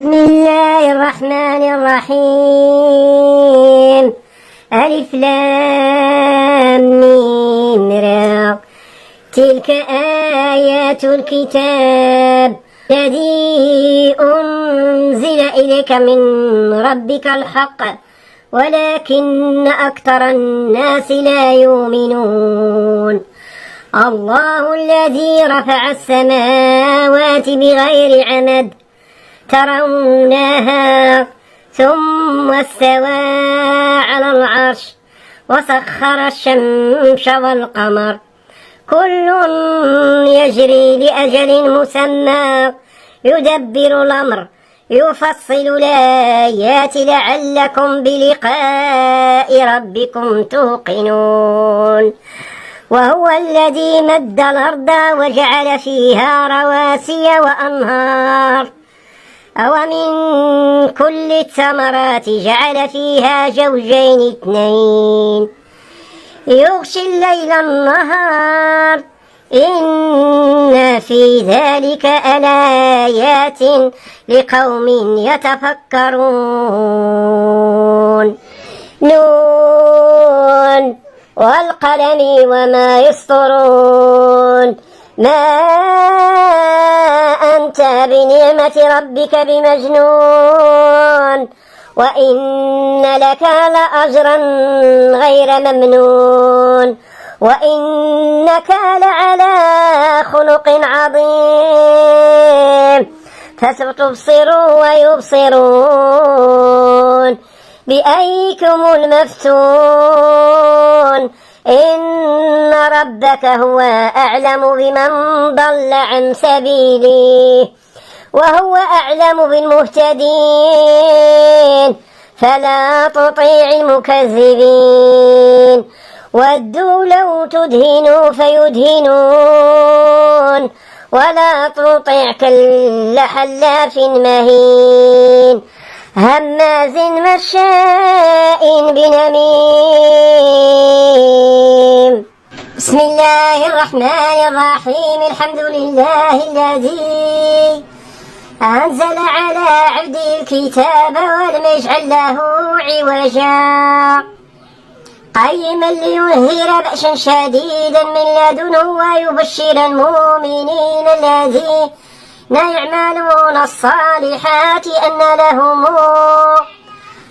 بسم الله الرحمن الرحيم. ألف لام ميم را. تلك آيات الكتاب الذي أنزل إليك من ربك الحق ولكن أكثر الناس لا يؤمنون. الله الذي رفع السماوات بغير عمد ترونها ثم استوى على العرش وسخر الشمس والقمر كل يجري لأجل مسمى يدبر الأمر يفصل الآيات لعلكم بلقاء ربكم توقنون. وهو الذي مد الأرض وجعل فيها رواسي وأنهار ومن كل الثمرات جعل فيها زوجين اثنين يغشي الليل النهار إن في ذلك لآيات لقوم يتفكرون. نون والقلم وما يسطرون ما أنت بنعمة ربك بمجنون وإن لك لأجرا غير ممنون وإنك لعلى خلق عظيم فستبصر ويبصرون بأيكم المفتون إن ربك هو أعلم بمن ضل عن سبيله وهو أعلم بالمهتدين فلا تطيع المكذبين ودوا لو تدهنوا فيدهنون ولا تطيع كل حلاف مهين هماز مشاء بنميم. بسم الله الرحمن الرحيم. الحمد لله الذي أنزل على عبده الكتاب ولم يجعل له عوجا قيما لينذر بأسا شديدا من لدنه ويبشر المؤمنين الذين يعملون الصالحات أن لهم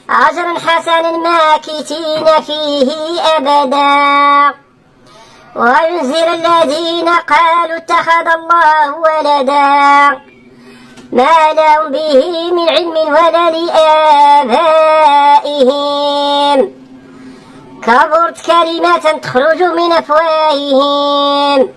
أجرا حسنا ماكثين فيه أبدا وينذر الذين قالوا اتخذ الله ولدا ما لهم به من علم ولا لآبائهم كبرت كلمة تخرج من أفواههم